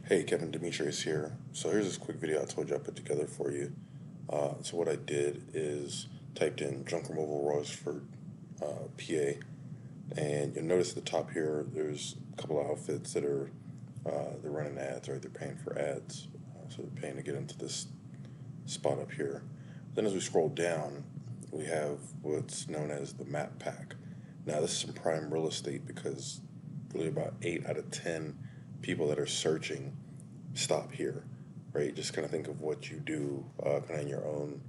Hey, Kevin Demetrius here. So here's this quick video I told you I put together for you. So what I did is typed in junk removal Royersford, PA, and you'll notice at the top here there's a couple of outfits that are they're running ads, right? They're paying for ads, so they're paying to get into this spot up here. Then as we scroll down, we have what's known as the map pack. Now this is some prime real estate because really about 8 out of 10 people that are searching stop here, right? Just kind of think of what you do kind of in your own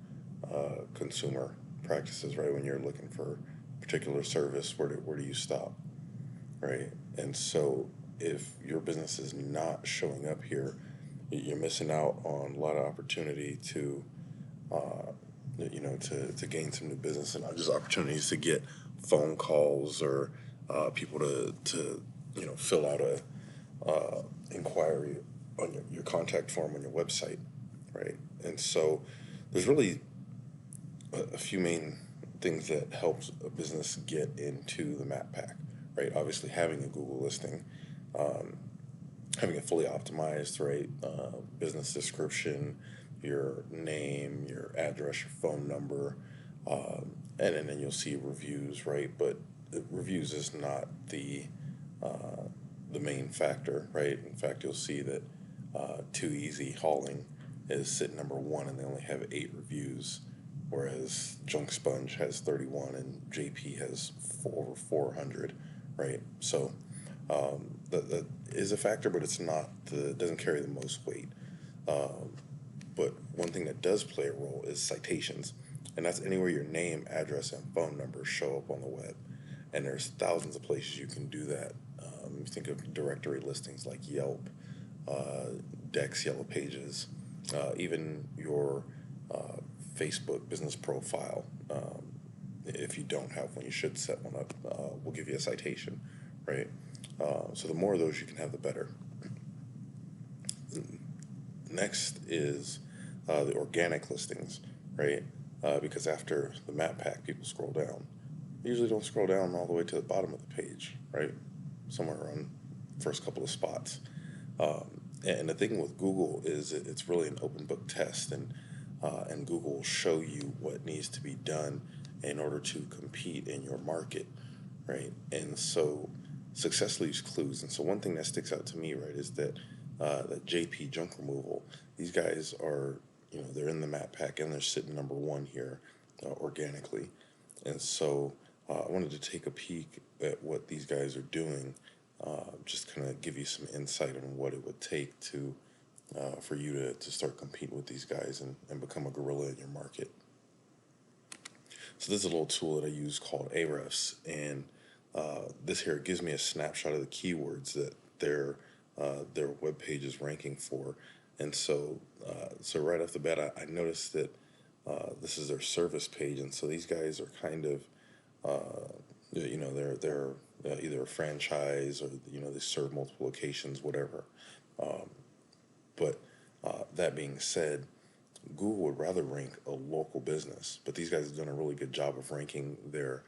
consumer practices, right? When you're looking for a particular service, where do you stop, right? And so if your business is not showing up here, you're missing out on a lot of opportunity to to gain some new business and just opportunities to get phone calls or people to fill out a inquiry on your contact form on your website, right? And so there's really a few main things that helps a business get into the map pack, right? Obviously having a Google listing, having it fully optimized, right? Business description, your name, your address, your phone number, and then you'll see reviews, right? But reviews is not the main factor, right? In fact, you'll see that Too Easy Hauling is sitting number one, and they only have 8 reviews, whereas Junk Sponge has 31 and JP has over 400, right? So that is a factor, but it's not it doesn't carry the most weight. But one thing that does play a role is citations, and that's anywhere your name, address, and phone number show up on the web. And there's thousands of places you can do that. You think of directory listings like Yelp, Dex, Yellow Pages, even your Facebook business profile. If you don't have one, you should set one up. We'll give you a citation, right? So the more of those you can have, the better. Next is the organic listings, right? Because after the map pack, people scroll down. They usually don't scroll down all the way to the bottom of the page, right? Somewhere around the first couple of spots. And the thing with Google is it's really an open book test, and Google will show you what needs to be done in order to compete in your market, right? And so success leaves clues. And so one thing that sticks out to me, right, is that that JP Junk Removal, these guys are, they're in the map pack and they're sitting number one here organically. And so I wanted to take a peek at what these guys are doing, just kind of give you some insight on what it would take to for you to start competing with these guys and become a gorilla in your market. So this is a little tool that I use called Ahrefs, and this here gives me a snapshot of the keywords that their web page is ranking for. And so right off the bat, I noticed that this is their service page, and so these guys are kind of they're either a franchise or they serve multiple locations, whatever. But that being said, Google would rather rank a local business, but these guys have done a really good job of ranking their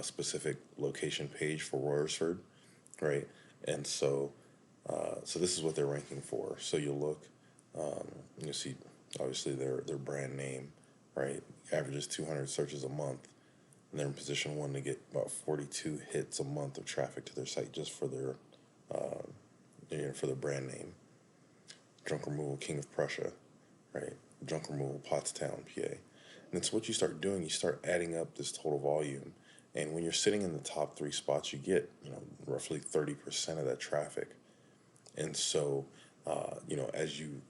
specific location page for Royersford, right? And so this is what they're ranking for. So you'll look, you'll see obviously their brand name, right? Averages 200 searches a month, and they're in position one to get about 42 hits a month of traffic to their site just for their brand name. Junk Removal King of Prussia, right? Junk Removal Pottstown, PA. And it's what you start doing. You start adding up this total volume, and when you're sitting in the top 3 spots, you get roughly 30% of that traffic. And so as you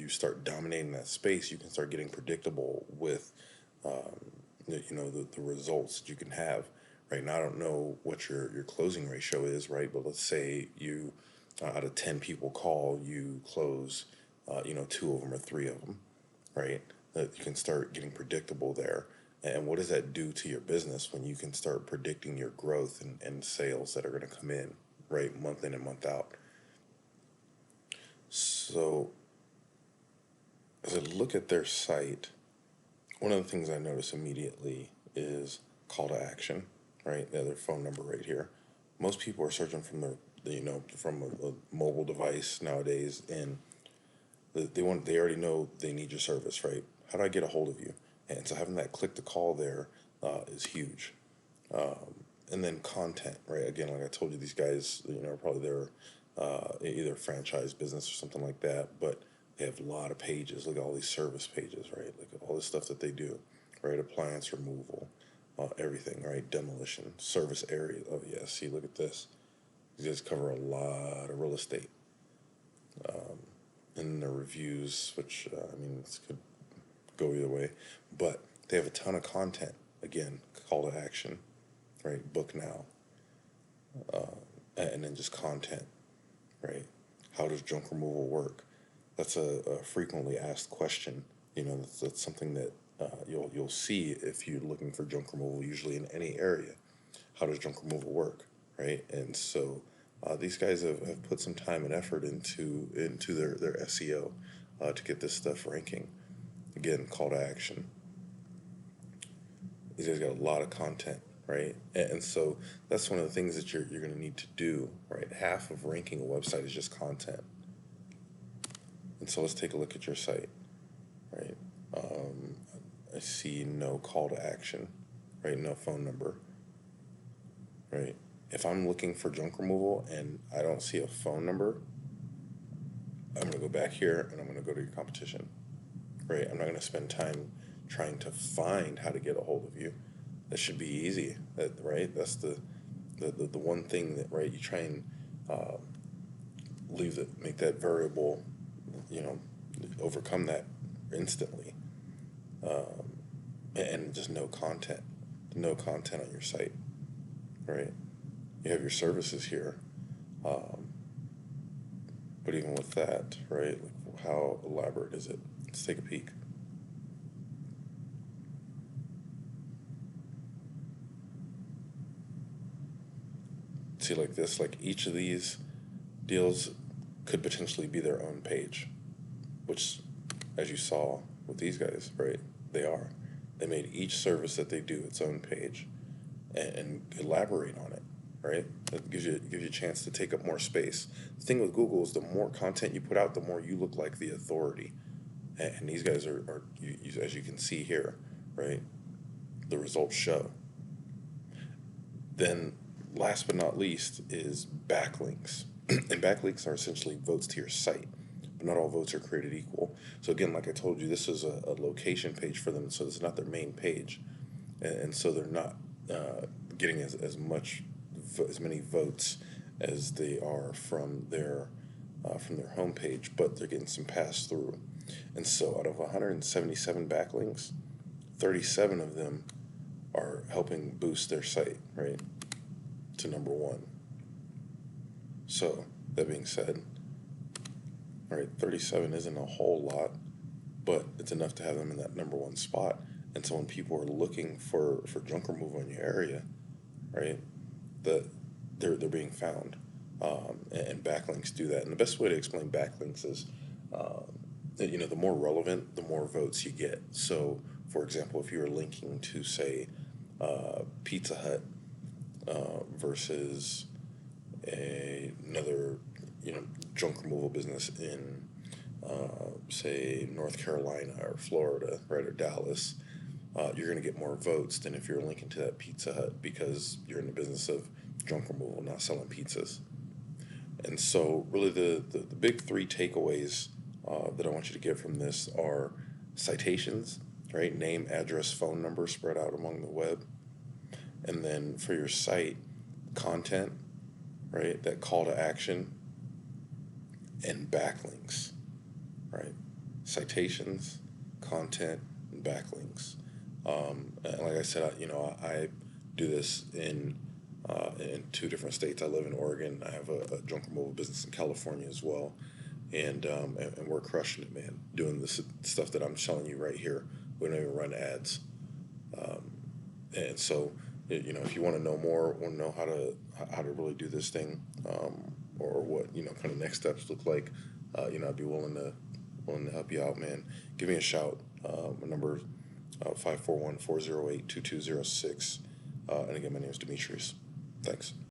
start dominating that space, you can start getting predictable with the results that you can have. Right now, I don't know what your closing ratio is, right? But let's say you out of 10 people call, you close 2 of them or 3 of them, right? That you can start getting predictable there. And what does that do to your business when you can start predicting your growth and sales that are going to come in, right, month in and month out? So as I look at their site, one of the things I notice immediately is call to action, right? Their phone number right here. Most people are searching from from a mobile device nowadays, and they already know they need your service, right? How do I get a hold of you? And so having that click to call there is huge. And then content, right? Again, like I told you, these guys, are probably their either franchise business or something like that, but they have a lot of pages. Look at all these service pages, right? Like all the stuff that they do, right? Appliance removal, everything, right? Demolition, service area. Oh yeah, see, look at this. These guys cover a lot of real estate. And their reviews, which this could go either way, but they have a ton of content. Again, call to action, right? Book now, and then just content, right? How does junk removal work? That's a frequently asked question. That's something that you'll see if you're looking for junk removal, usually in any area. How does junk removal work, right? And so these guys have put some time and effort into their SEO to get this stuff ranking. Again, call to action. These guys got a lot of content, right? And so that's one of the things that you're going to need to do, right? Half of ranking a website is just content. And so let's take a look at your site, right? I see no call to action, right? No phone number, right? If I'm looking for junk removal and I don't see a phone number, I'm going to go back here and I'm going to go to your competition, right? I'm not going to spend time trying to find how to get a hold of you. That should be easy, right? That's the one thing that, right, you try and make that variable, overcome that instantly, and just no content on your site, right? You have your services here, but even with that, right, like how elaborate is it? Let's take a peek. See, like this, like each of these deals could potentially be their own page, which, as you saw with these guys, right, they are. They made each service that they do its own page and elaborate on it, right? That gives you a chance to take up more space. The thing with Google is the more content you put out, the more you look like the authority. And these guys are as you can see here, right, the results show. Then, last but not least, is backlinks. And backlinks are essentially votes to your site, but not all votes are created equal. So again, like I told you, this is a location page for them, so it's not their main page, and so they're not getting as many votes as they are from their homepage, but they're getting some pass through. And so out of 177 backlinks, 37 of them are helping boost their site, right, to number one. So that being said, all right, 37 isn't a whole lot, but it's enough to have them in that number one spot. And so when people are looking for junk removal in your area, right, they're being found, and backlinks do that. And the best way to explain backlinks is, the more relevant, the more votes you get. So, for example, if you were linking to, say, Pizza Hut versus another, junk removal business in, say, North Carolina or Florida, right, or Dallas, you're going to get more votes than if you're linking to that Pizza Hut because you're in the business of junk removal, not selling pizzas. And so, really, the big three takeaways that I want you to get from this are citations, right? Name, address, phone number spread out among the web. And then for your site, content, right? That call to action, and backlinks, right? Citations, content, and backlinks. And like I said, I do this in two different states. I live in Oregon. I have a junk removal business in California as well, and we're crushing it, man. Doing this stuff that I'm showing you right here. We don't even run ads, and so if you want to know more, want to know how to really do this thing, or what kind of next steps look like, I'd be willing to help you out, man. Give me a shout. My number 541-408-2206. And again, my name is Demetrius. Thanks.